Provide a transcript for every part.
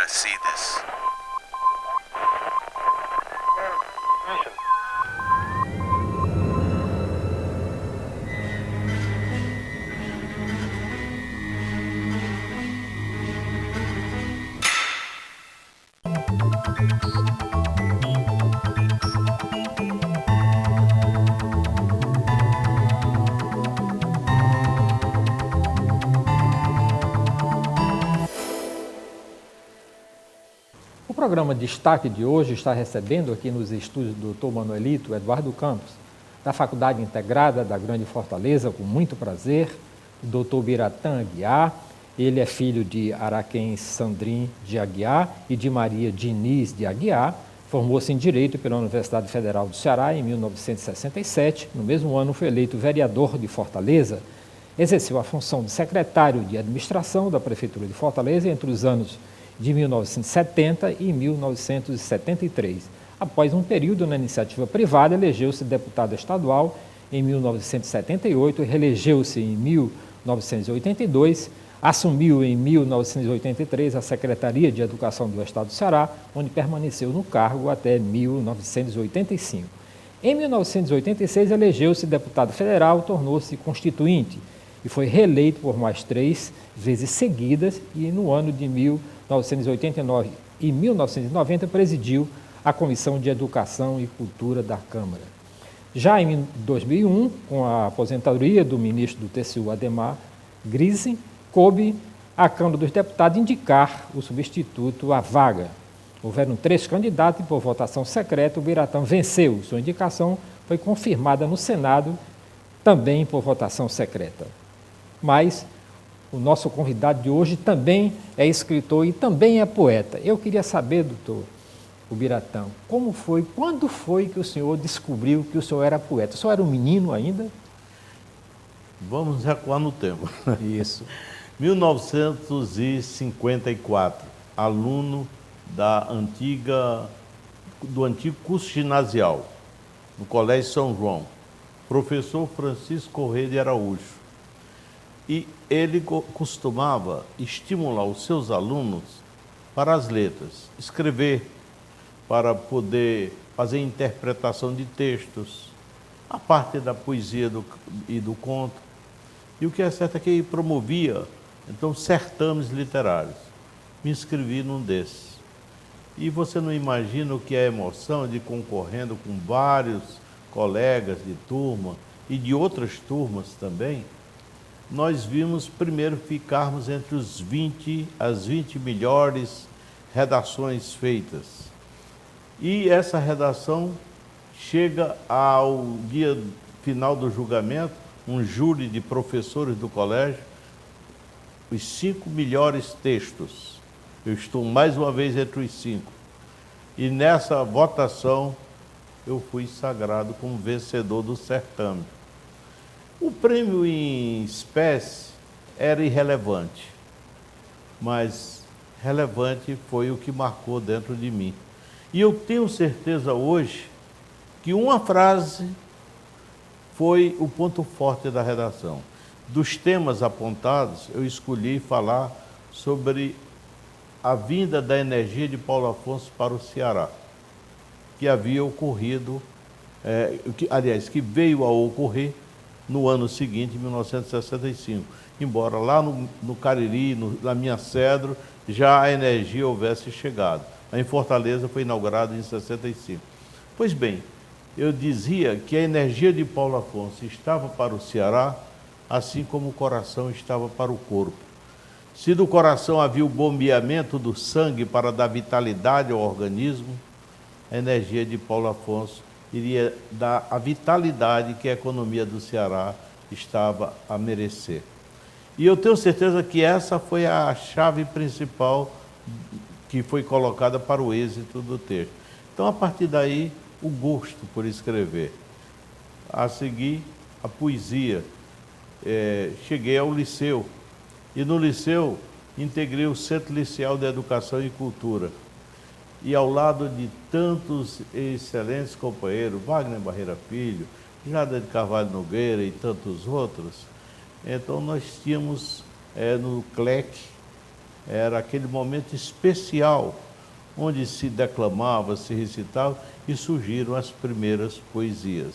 to see this. O programa Destaque de hoje está recebendo aqui nos estúdios do Dr. Manuelito Eduardo Campos, da Faculdade Integrada da Grande Fortaleza, com muito prazer, o Dr. Biratã Aguiar. Ele é filho de Araquém Sandrin de Aguiar e de Maria Diniz de Aguiar. Formou-se em Direito pela Universidade Federal do Ceará em 1967. No mesmo ano foi eleito vereador de Fortaleza. Exerceu a função de secretário de Administração da Prefeitura de Fortaleza entre os anos de 1970 e 1973. Após um período na iniciativa privada, elegeu-se deputado estadual em 1978, reelegeu-se em 1982, assumiu em 1983 a Secretaria de Educação do Estado do Ceará, onde permaneceu no cargo até 1985. Em 1986, elegeu-se deputado federal, tornou-se constituinte e foi reeleito por mais 3 vezes seguidas e no ano de 1989 e 1990 presidiu a Comissão de Educação e Cultura da Câmara. Já em 2001, com a aposentadoria do ministro do TCU Adhemar Grise, coube à Câmara dos Deputados indicar o substituto à vaga. Houveram 3 candidatos e por votação secreta o Biratã venceu. Sua indicação foi confirmada no Senado, também por votação secreta. Mas o nosso convidado de hoje também é escritor e também é poeta. Eu queria saber, doutor Biratã, quando foi que o senhor descobriu que o senhor era poeta? O senhor era um menino ainda? Vamos recuar no tempo. Isso. 1954, aluno do antigo curso ginasial, no Colégio São João, professor Francisco Corrêa de Araújo. E ele costumava estimular os seus alunos para as letras, escrever, para poder fazer interpretação de textos, a parte da poesia e do conto. E o que é certo é que ele promovia, então, certames literários. Me inscrevi num desses. E você não imagina o que é a emoção de concorrendo com vários colegas de turma e de outras turmas também. Nós vimos primeiro ficarmos entre as 20 melhores redações feitas. E essa redação chega ao dia final do julgamento, um júri de professores do colégio, os 5 melhores textos. Eu estou mais uma vez entre os 5. E nessa votação eu fui sagrado como vencedor do certame. O prêmio em espécie era irrelevante, mas relevante foi o que marcou dentro de mim. E eu tenho certeza hoje que uma frase foi o ponto forte da redação. Dos temas apontados, eu escolhi falar sobre a vinda da energia de Paulo Afonso para o Ceará, que havia ocorrido, que veio a ocorrer no ano seguinte, 1965. Embora lá no Cariri, na Minha Cedro, já a energia houvesse chegado. Em Fortaleza foi inaugurado em 65. Pois bem, eu dizia que a energia de Paulo Afonso estava para o Ceará, assim como o coração estava para o corpo. Se do coração havia o bombeamento do sangue para dar vitalidade ao organismo, a energia de Paulo Afonso iria dar a vitalidade que a economia do Ceará estava a merecer. E eu tenho certeza que essa foi a chave principal que foi colocada para o êxito do texto. Então, a partir daí, o gosto por escrever. A seguir, a poesia. Cheguei ao liceu, e no liceu integrei o Centro Liceal de Educação e Cultura. E ao lado de tantos excelentes companheiros, Wagner Barreira Filho, Jada de Carvalho Nogueira e tantos outros, então nós tínhamos no CLEC era aquele momento especial, onde se declamava, se recitava, e surgiram as primeiras poesias.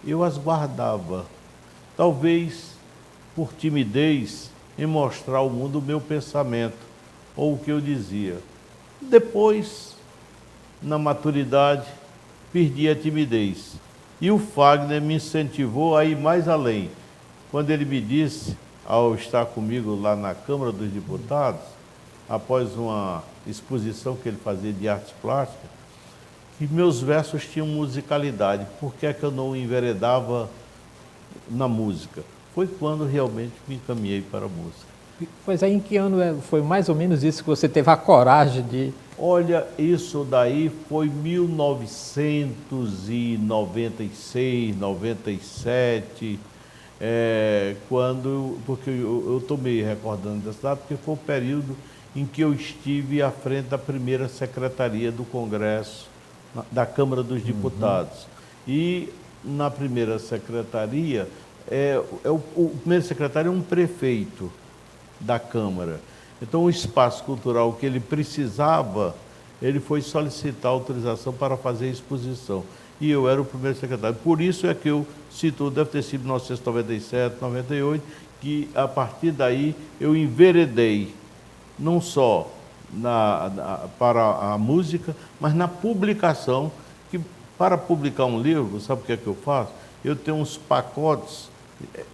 Eu as guardava, talvez por timidez em mostrar ao mundo o meu pensamento, ou o que eu dizia. Depois, na maturidade, perdi a timidez. E o Fagner me incentivou a ir mais além. Quando ele me disse, ao estar comigo lá na Câmara dos Deputados, após uma exposição que ele fazia de artes plásticas, que meus versos tinham musicalidade. Por que é que eu não enveredava na música? Foi quando realmente me encaminhei para a música. Pois aí, em que ano foi mais ou menos isso que você teve a coragem de... Olha, isso daí foi 1996, 97, porque eu estou me recordando dessa data, porque foi o período em que eu estive à frente da primeira secretaria do Congresso, da Câmara dos Deputados. E na primeira secretaria, o primeiro secretário é um prefeito da Câmara. Então, o espaço cultural que ele precisava, ele foi solicitar autorização para fazer a exposição. E eu era o primeiro secretário. Por isso é que eu cito, deve ter sido 1997, 98, que a partir daí eu enveredei, não só para a música, mas na publicação, que para publicar um livro, sabe o que é que eu faço? Eu tenho uns pacotes,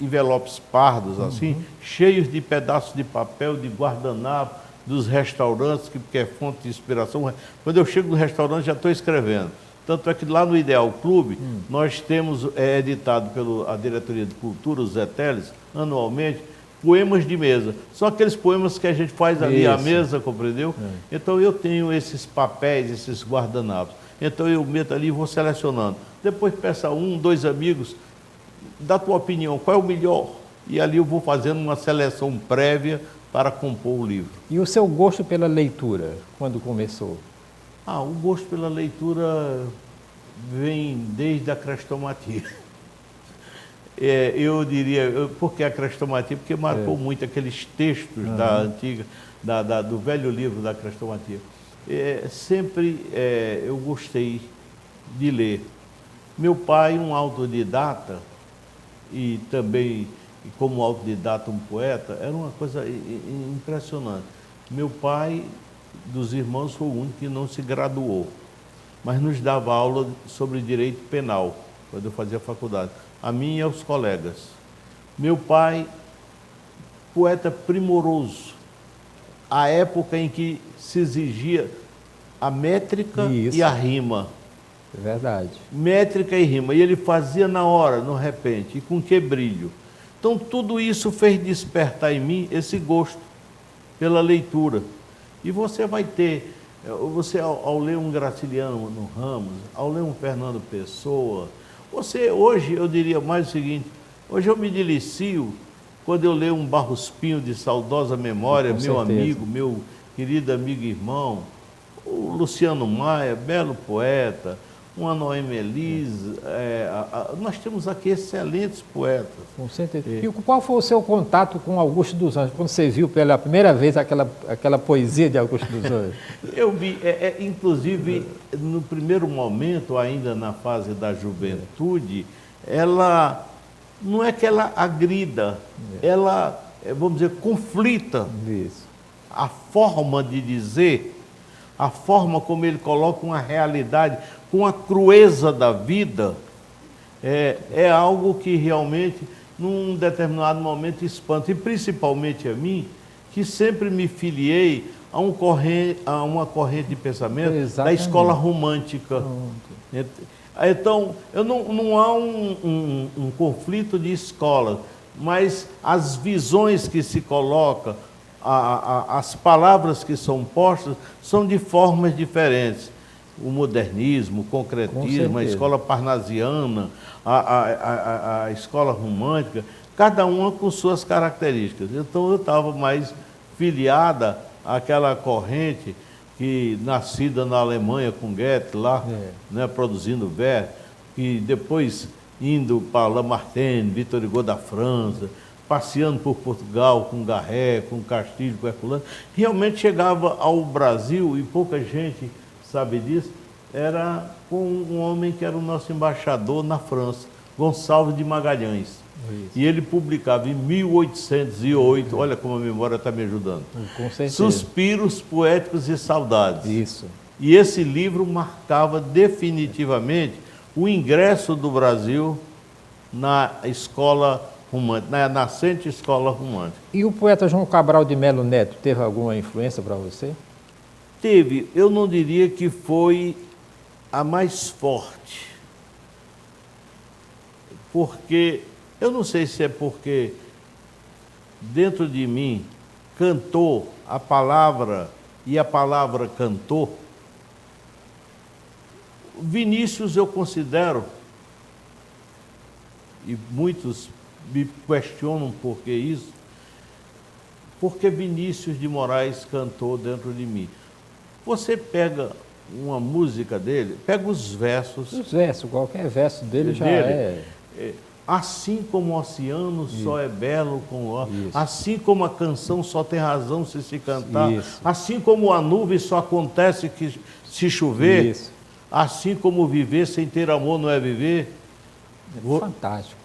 envelopes pardos, assim, cheios de pedaços de papel, de guardanapo, dos restaurantes, que é fonte de inspiração. Quando eu chego no restaurante, já estou escrevendo. Tanto é que lá no Ideal Clube, nós temos editado pela Diretoria de Cultura, o Zé Teles, anualmente, poemas de mesa. São aqueles poemas que a gente faz ali à mesa, compreendeu? Então eu tenho esses papéis, esses guardanapos. Então eu meto ali e vou selecionando. Depois peço a um, dois amigos, dá tua opinião, qual é o melhor? E ali eu vou fazendo uma seleção prévia para compor o livro. E o seu gosto pela leitura, quando começou? O gosto pela leitura vem desde a crestomatia. Eu diria, por que a crestomatia? Porque marcou muito aqueles textos da antiga, do velho livro da crestomatia. Sempre eu gostei de ler. Meu pai, um autodidata, e também, como autodidata, um poeta, era uma coisa impressionante. Meu pai, dos irmãos, foi o único que não se graduou, mas nos dava aula sobre direito penal, quando eu fazia faculdade, a mim e aos colegas. Meu pai, poeta primoroso, a época em que se exigia a métrica e a rima. É verdade. Métrica e rima. E ele fazia na hora, no repente, e com que brilho. Então, tudo isso fez despertar em mim esse gosto pela leitura. E você vai ter, ao ler um Graciliano no Ramos, ao ler um Fernando Pessoa, hoje, eu diria mais o seguinte, hoje eu me delicio quando eu leio um Barros Pinho de saudosa memória, meu amigo, meu querido amigo e irmão, o Luciano Maia, belo poeta, uma Noemi Elise, nós temos aqui excelentes poetas. Com certeza. E qual foi o seu contato com Augusto dos Anjos, quando você viu pela primeira vez aquela poesia de Augusto dos Anjos? Eu vi, inclusive, no primeiro momento, ainda na fase da juventude, ela, não é que ela agrida, ela, vamos dizer, conflita. Isso. A forma de dizer, a forma como ele coloca uma realidade, com a crueza da vida, é algo que realmente, num determinado momento, espanta. E principalmente a mim, que sempre me filiei a uma corrente de pensamento da escola romântica. Então, não há um conflito de escola, mas as visões que se colocam, as palavras que são postas, são de formas diferentes. O modernismo, o concretismo, a escola parnasiana, a escola romântica, cada uma com suas características. Então eu estava mais filiada àquela corrente que, nascida na Alemanha com Goethe, lá, né, produzindo verso, e depois indo para Lamartine, Victor Hugo da França, passeando por Portugal com Garré, com Castilho, com Herculano, realmente chegava ao Brasil, e pouca gente sabe disso, era com um homem que era o nosso embaixador na França, Gonçalves de Magalhães. Isso. E ele publicava em 1808, olha como a memória está me ajudando, Com certeza. Suspiros Poéticos e Saudades. Isso. E esse livro marcava definitivamente o ingresso do Brasil na escola romântica, na nascente escola romântica. E o poeta João Cabral de Melo Neto teve alguma influência para você? Teve, eu não diria que foi a mais forte, porque, eu não sei se é porque dentro de mim cantou a palavra e a palavra cantou. Vinícius eu considero, e muitos me questionam por que isso, porque Vinícius de Moraes cantou dentro de mim. Você pega uma música dele, pega os versos. Os versos, qualquer verso dele já é. Assim como o oceano só é belo com o Isso. assim como a canção só tem razão se cantar, Isso. assim como a nuvem só acontece que se chover, Isso. assim como viver sem ter amor não é viver. Fantástico.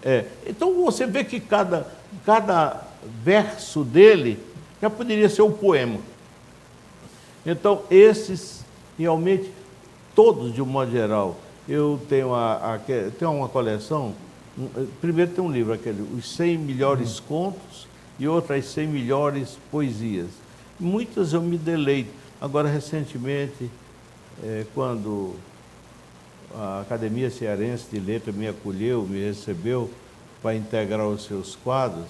Então você vê que cada verso dele já poderia ser um poema. Então esses, realmente, todos de um modo geral, eu tenho, tenho uma coleção, primeiro tem um livro, aquele, Os 100 Melhores Contos, e outras 100 Melhores Poesias. Muitas eu me deleito. Agora, recentemente, quando a Academia Cearense de Letras me acolheu, me recebeu para integrar os seus quadros,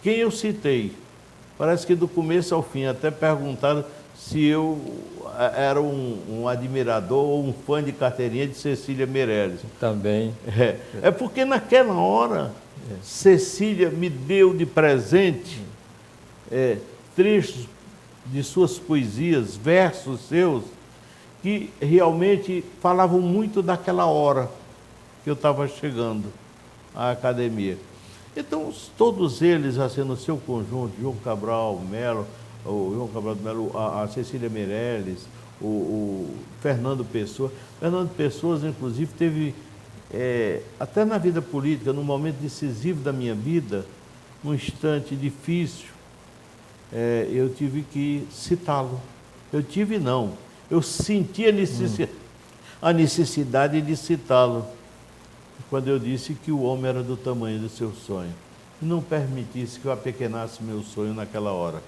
quem eu citei? Parece que do começo ao fim, até perguntaram se eu era um admirador ou um fã de carteirinha de Cecília Meirelles. Também. É porque naquela hora, Cecília me deu de presente trechos de suas poesias, versos seus, que realmente falavam muito daquela hora que eu estava chegando à academia. Então, todos eles, assim, no seu conjunto, João Cabral Melo, a Cecília Meirelles, o Fernando Pessoa. Fernando Pessoa, inclusive, teve, até na vida política, num momento decisivo da minha vida, num instante difícil, eu tive que citá-lo. Eu senti a necessidade de citá-lo, quando eu disse que o homem era do tamanho do seu sonho, e não permitisse que eu apequenasse meu sonho naquela hora.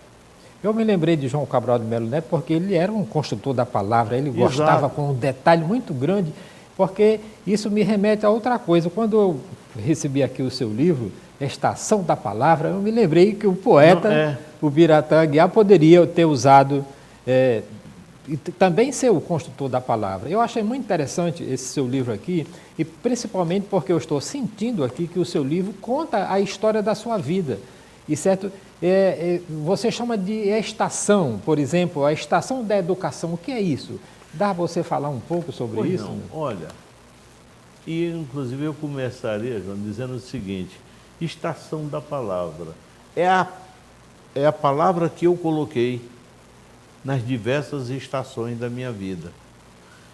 Eu me lembrei de João Cabral de Melo Neto porque ele era um construtor da palavra, ele gostava com um detalhe muito grande, porque isso me remete a outra coisa. Quando eu recebi aqui o seu livro, Estação da Palavra, eu me lembrei que o poeta, o Biratã Aguiar, poderia ter usado, e também ser o construtor da palavra. Eu achei muito interessante esse seu livro aqui, e principalmente porque eu estou sentindo aqui que o seu livro conta a história da sua vida. E certo, você chama de estação, por exemplo, a estação da educação. O que é isso? Dá para você falar um pouco sobre isso? Não, olha, e inclusive eu começaria, João, dizendo o seguinte: estação da palavra. É a palavra que eu coloquei nas diversas estações da minha vida.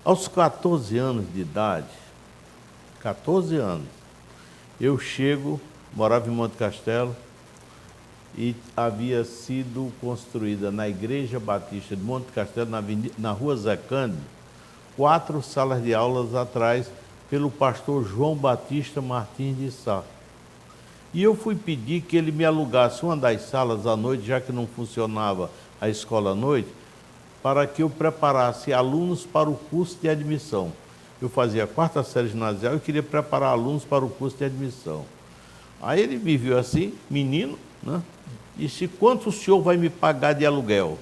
Aos 14 anos de idade, 14 anos, eu morava em Monte Castelo, e havia sido construída na Igreja Batista de Monte Castelo, na rua Zé Cândido, 4 salas de aulas atrás, pelo pastor João Batista Martins de Sá. E eu fui pedir que ele me alugasse uma das salas à noite, já que não funcionava a escola à noite, para que eu preparasse alunos para o curso de admissão. Eu fazia a 4ª série ginasial e queria preparar alunos para o curso de admissão. Aí ele me viu assim, menino, né? Disse: quanto o senhor vai me pagar de aluguel?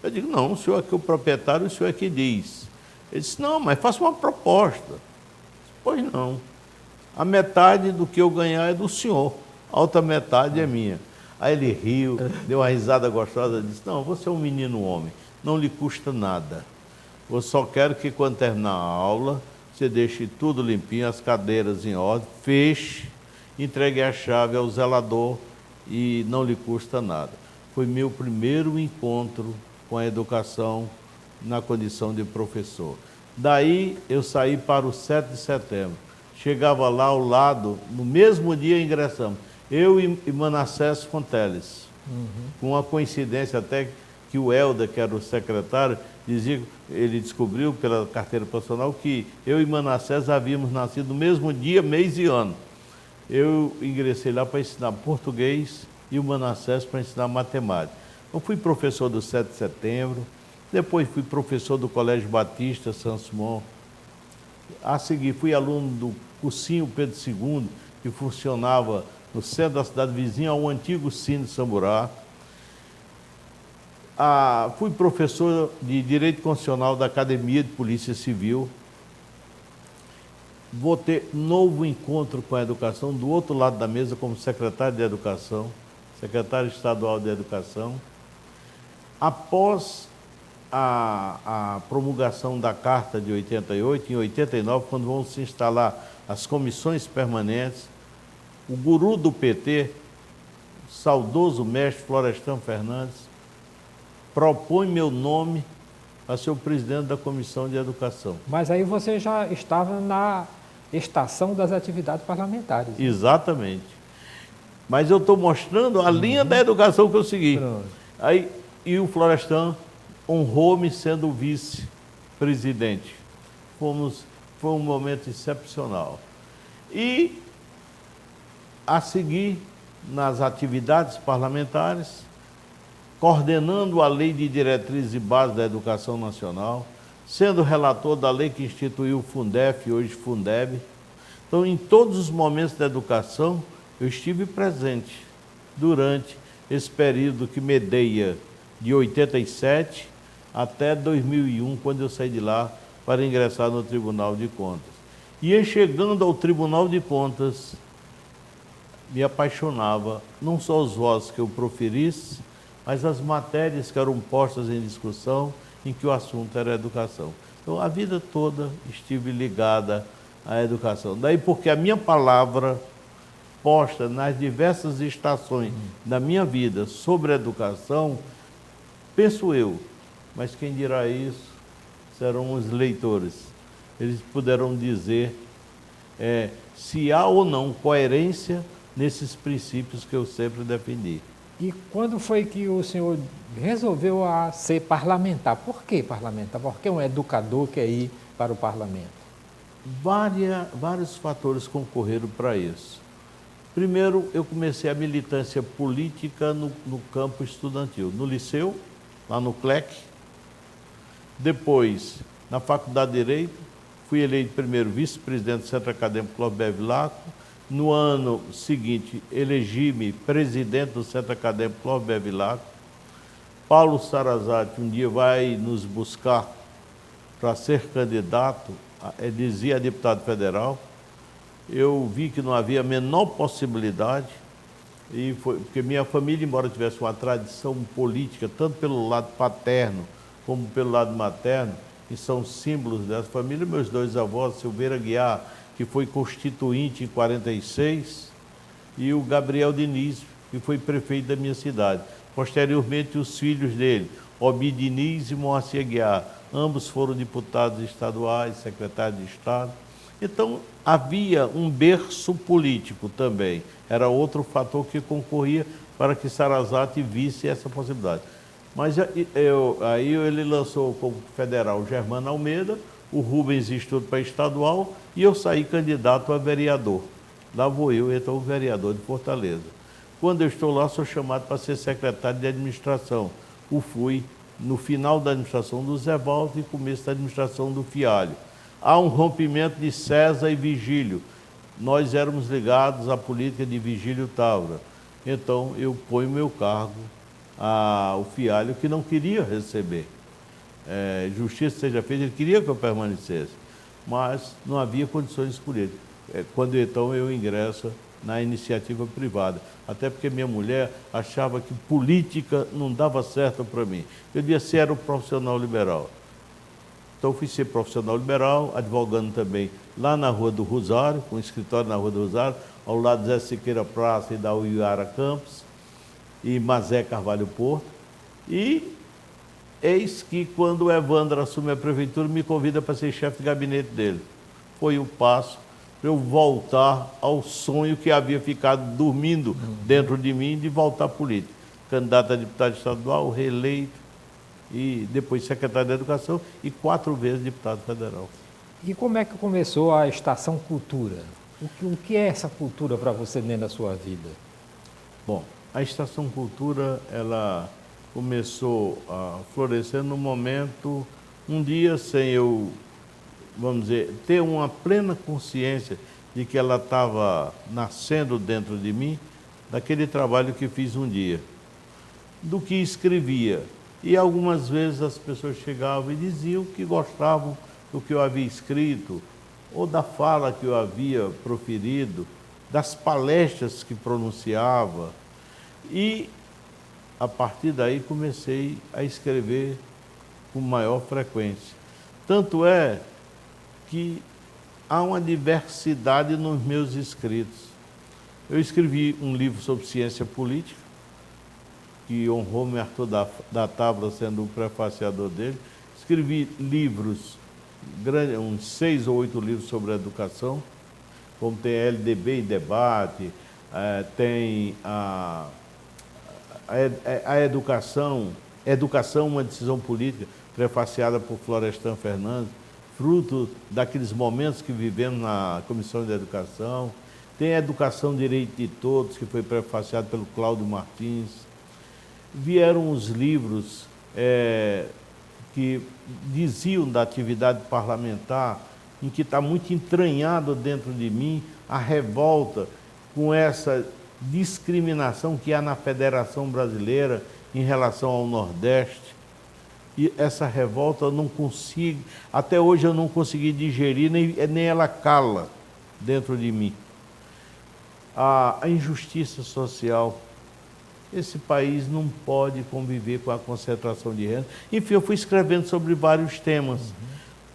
Eu digo: não, o senhor é que é o proprietário, o senhor é que diz. Ele disse: não, mas faça uma proposta. Eu disse: pois não. A metade do que eu ganhar é do senhor, a outra metade é minha. Aí ele riu, deu uma risada gostosa, disse: não, você é um menino homem, não lhe custa nada. Eu só quero que quando terminar a aula, você deixe tudo limpinho, as cadeiras em ordem, feche entregue a chave ao zelador e não lhe custa nada. Foi meu primeiro encontro com a educação na condição de professor. Daí eu saí para o 7 de setembro. Chegava lá ao lado, no mesmo dia ingressamos, eu e Manassés Fonteles. Com uma coincidência até que o Helder, que era o secretário, dizia, ele descobriu pela carteira profissional que eu e Manassés havíamos nascido no mesmo dia, mês e ano. Eu ingressei lá para ensinar português e o Manassés para ensinar matemática. Eu fui professor do 7 de setembro, depois fui professor do Colégio Batista, Sansumon. A seguir, fui aluno do cursinho Pedro II, que funcionava no centro da cidade vizinha ao antigo Cine Samburá. Fui professor de Direito Constitucional da Academia de Polícia Civil. Vou ter novo encontro com a educação do outro lado da mesa como secretário de Educação, secretário estadual de Educação. Após a promulgação da Carta de 88, em 89, quando vão se instalar as comissões permanentes, o guru do PT, saudoso mestre Florestan Fernandes, propõe meu nome a ser o presidente da Comissão de Educação. Mas aí você já estava na estação das atividades parlamentares. Exatamente. Mas eu estou mostrando a linha da educação que eu segui. Aí, e o Florestan honrou-me sendo o vice-presidente. Foi um momento excepcional. E, a seguir, nas atividades parlamentares, coordenando a Lei de Diretrizes e Bases da Educação Nacional, sendo relator da lei que instituiu o Fundef, hoje Fundeb. Então, em todos os momentos da educação, eu estive presente durante esse período que medeia de 87 até 2001, quando eu saí de lá para ingressar no Tribunal de Contas. E chegando ao Tribunal de Contas, me apaixonava não só os votos que eu proferisse, mas as matérias que eram postas em discussão, em que o assunto era educação. Então, a vida toda estive ligada à educação. Daí porque a minha palavra posta nas diversas estações da minha vida sobre a educação, penso eu, mas quem dirá isso serão os leitores. Eles poderão dizer se há ou não coerência nesses princípios que eu sempre defendi. E quando foi que o senhor resolveu ser parlamentar? Por que parlamentar? Por que um educador quer ir para o parlamento? Vários fatores concorreram para isso. Primeiro, eu comecei a militância política no campo estudantil, no liceu, lá no CLEC. Depois, na Faculdade de Direito, fui eleito primeiro vice-presidente do Centro Acadêmico Clóvis Bevilacqua. No ano seguinte, elegi-me presidente do Centro Acadêmico Clóvis Bevilacqua. Paulo Sarazate um dia vai nos buscar para ser candidato, dizia a deputado federal. Eu vi que não havia a menor possibilidade, e foi porque minha família, embora tivesse uma tradição política, tanto pelo lado paterno como pelo lado materno, que são símbolos dessa família, meus dois avós, Silveira Guiar, que foi constituinte em 46, e o Gabriel Diniz, que foi prefeito da minha cidade. Posteriormente, os filhos dele, Obi Diniz e Moacir Guiar, ambos foram deputados estaduais, secretários de Estado. Então, havia um berço político também. Era outro fator que concorria para que Sarazate visse essa possibilidade. Mas aí ele lançou como federal o Germano Almeida, o Rubens Estudo para estadual, e eu saí candidato a vereador. Lá vou eu, então, o vereador de Fortaleza. Quando eu estou lá, sou chamado para ser secretário de administração. O fui no final da administração do Zé Valdo e começo da administração do Fialho. Há um rompimento de César e Vigílio. Nós éramos ligados à política de Vigílio Távora. Então, eu ponho meu cargo ao Fialho, que não queria receber. Justiça seja feita, ele queria que eu permanecesse, mas não havia condições por ele. Quando então eu ingresso na iniciativa privada, até porque minha mulher achava que política não dava certo para mim. Eu devia ser um profissional liberal. Então fui ser profissional liberal, advogando também lá na Rua do Rosário, com um escritório na Rua do Rosário, ao lado de Zé Siqueira Praça e da Uiara Campos, e Mazé Carvalho Porto. E eis que, quando o Evandro assume a prefeitura, me convida para ser chefe de gabinete dele. Foi o passo para eu voltar ao sonho que havia ficado dormindo dentro de mim, de voltar à política. Candidato a deputado estadual, reeleito, e depois secretário de Educação e 4 vezes deputado federal. E como é que começou a Estação Cultura? O que é essa cultura para você dentro da sua vida? Bom, a Estação Cultura, ela começou a florescer no momento, um dia sem eu, vamos dizer, ter uma plena consciência de que ela estava nascendo dentro de mim, daquele trabalho que fiz um dia, do que escrevia. E algumas vezes as pessoas chegavam e diziam que gostavam do que eu havia escrito, ou da fala que eu havia proferido, das palestras que pronunciava. E, a partir daí, comecei a escrever com maior frequência. Tanto é que há uma diversidade nos meus escritos. Eu escrevi um livro sobre ciência política, que honrou-me Arthur da Tábua sendo o prefaciador dele. Escrevi livros, uns 6 ou 8 livros sobre educação, como tem LDB em debate, tem a educação, uma decisão política, prefaciada por Florestan Fernandes, fruto daqueles momentos que vivemos na Comissão de Educação. Tem a Educação Direito de Todos, que foi prefaciado pelo Cláudio Martins. Vieram os livros que diziam da atividade parlamentar, em que está muito entranhado dentro de mim a revolta com essa discriminação que há na Federação Brasileira em relação ao Nordeste. E essa revolta eu não consigo, até hoje eu não consegui digerir, nem ela cala dentro de mim. A injustiça social. Esse país não pode conviver com a concentração de renda. Enfim, eu fui escrevendo sobre vários temas.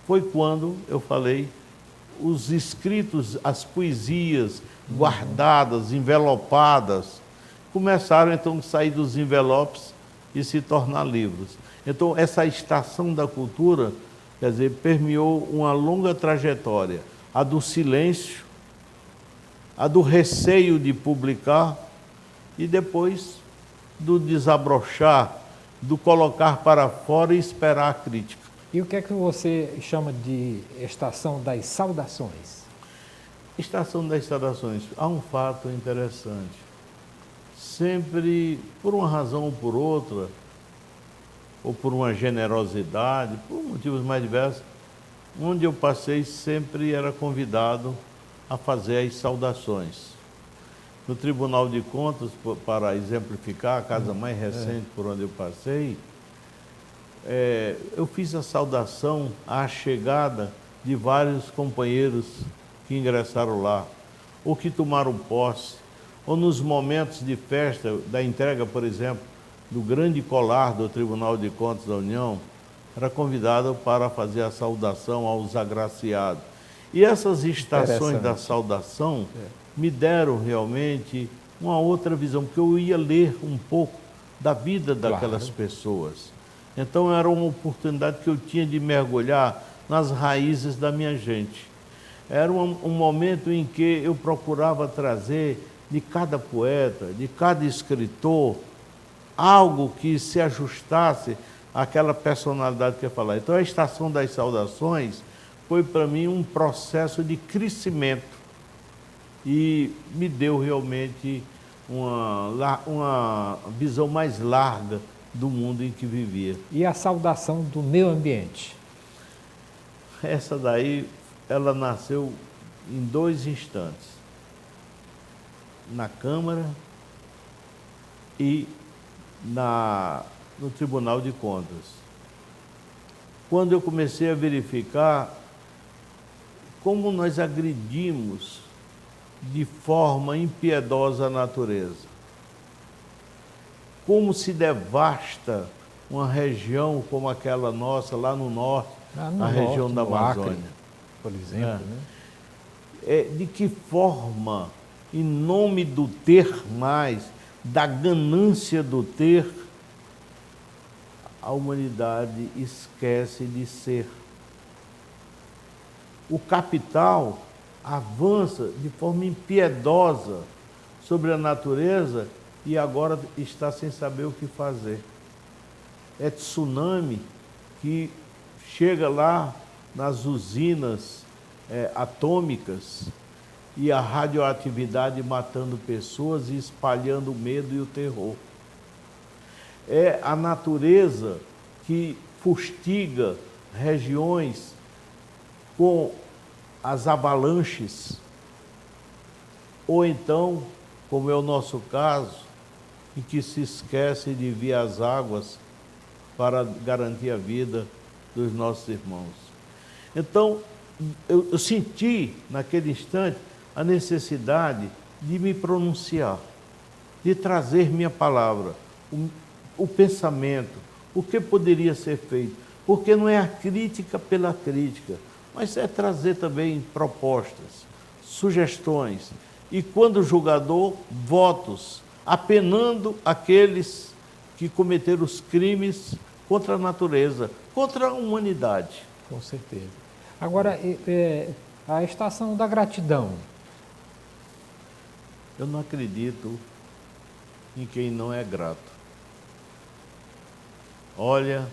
Foi quando eu falei, os escritos, as poesias guardadas, envelopadas, começaram então a sair dos envelopes e se tornar livros. Então, essa Estação da Cultura, quer dizer, permeou uma longa trajetória. A do silêncio, a do receio de publicar e depois do desabrochar, do colocar para fora e esperar a crítica. E o que é que você chama de Estação das Saudações? Estação das Saudações. Há um fato interessante. Sempre, por uma razão ou por outra, ou por uma generosidade, por motivos mais diversos, onde eu passei sempre era convidado a fazer as saudações. No Tribunal de Contas, para exemplificar, a casa mais recente por onde eu passei, eu fiz a saudação à chegada de vários companheiros que ingressaram lá, ou que tomaram posse, ou nos momentos de festa, da entrega, por exemplo, do grande colar do Tribunal de Contas da União, era convidado para fazer a saudação aos agraciados. E essas estações da saudação me deram realmente uma outra visão, porque eu ia ler um pouco da vida daquelas pessoas. Então era uma oportunidade que eu tinha de mergulhar nas raízes da minha gente. Era um momento em que eu procurava trazer de cada poeta, de cada escritor, algo que se ajustasse àquela personalidade que eu ia falar. Então a Estação das Saudações foi para mim um processo de crescimento e me deu realmente uma visão mais larga do mundo em que vivia. E a saudação do meio ambiente? Essa daí, ela nasceu em 2 instantes. Na Câmara e no Tribunal de Contas. Quando eu comecei a verificar como nós agredimos de forma impiedosa a natureza, como se devasta uma região como aquela nossa, lá no norte, a região da Amazônia. Acre, por exemplo. Né? De que forma em nome do ter mais, da ganância do ter, a humanidade esquece de ser. O capital avança de forma impiedosa sobre a natureza e agora está sem saber o que fazer. É tsunami que chega lá nas usinas atômicas e a radioatividade matando pessoas e espalhando o medo e o terror. É a natureza que fustiga regiões com as avalanches, ou então, como é o nosso caso, em que se esquece de vir as águas para garantir a vida dos nossos irmãos. Então, eu senti naquele instante a necessidade de me pronunciar, de trazer minha palavra, o pensamento, o que poderia ser feito, porque não é a crítica pela crítica, mas é trazer também propostas, sugestões, e quando julgador, votos, apenando aqueles que cometeram os crimes contra a natureza, contra a humanidade. Com certeza. Agora, a estação da gratidão. Eu não acredito em quem não é grato. Olha,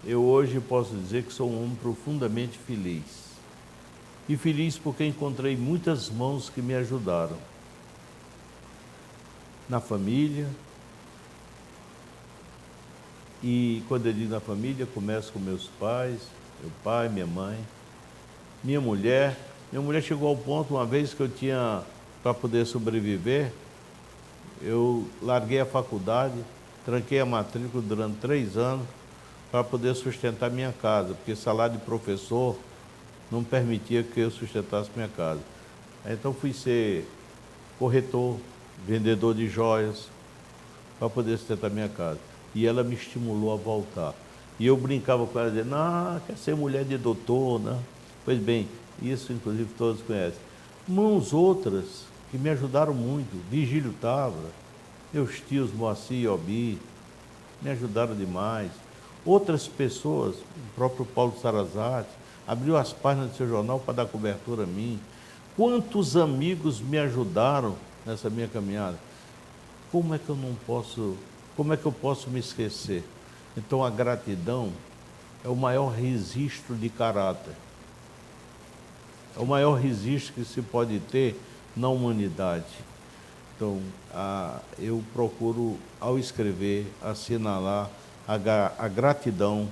eu hoje posso dizer que sou um homem profundamente feliz. E feliz porque encontrei muitas mãos que me ajudaram. Na família. E quando eu digo na família, começo com meus pais, meu pai, minha mãe, minha mulher. Minha mulher chegou ao ponto, uma vez que eu tinha, para poder sobreviver, eu larguei a faculdade, tranquei a matrícula durante 3 anos para poder sustentar minha casa, porque salário de professor não permitia que eu sustentasse minha casa. Então fui ser corretor, vendedor de joias, para poder sustentar minha casa. E ela me estimulou a voltar. E eu brincava com ela, dizendo, não, quer ser mulher de doutor, né? Pois bem, isso inclusive todos conhecem. Mãos outras que me ajudaram muito, Vigílio Távora, meus tios Moacir e Obi, me ajudaram demais. Outras pessoas, o próprio Paulo Sarazate, abriu as páginas do seu jornal para dar cobertura a mim. Quantos amigos me ajudaram nessa minha caminhada? Como é que eu posso me esquecer? Então a gratidão é o maior registro de caráter. É o maior registro que se pode ter na humanidade. Então, eu procuro, ao escrever, assinalar a gratidão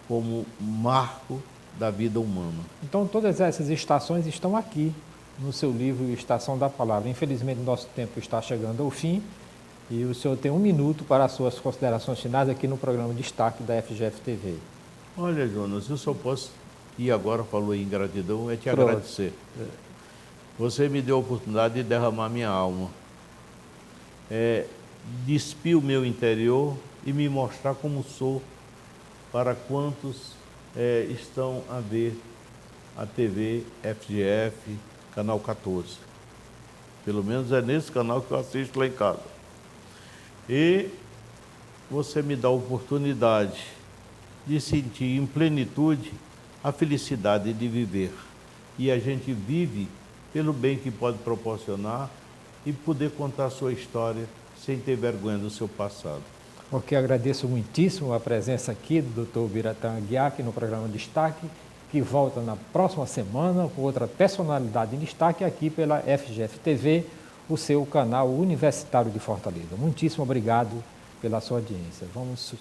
como marco da vida humana. Então, todas essas estações estão aqui no seu livro Estação da Palavra. Infelizmente, nosso tempo está chegando ao fim e o senhor tem 1 minuto para as suas considerações finais aqui no programa Destaque da FGF TV. Olha, Jonas, eu só posso, e agora falou em gratidão, é te agradecer. Você me deu a oportunidade de derramar minha alma, despir o meu interior e me mostrar como sou para quantos estão a ver a TV FGF, canal 14. Pelo menos é nesse canal que eu assisto lá em casa. E você me dá a oportunidade de sentir em plenitude a felicidade de viver. E a gente vive pelo bem que pode proporcionar e poder contar a sua história sem ter vergonha do seu passado. Ok, agradeço muitíssimo a presença aqui do Dr. Biratã Aguiar, aqui no programa Destaque, que volta na próxima semana com outra personalidade em destaque aqui pela FGF TV, o seu canal universitário de Fortaleza. Muitíssimo obrigado pela sua audiência. Vamos...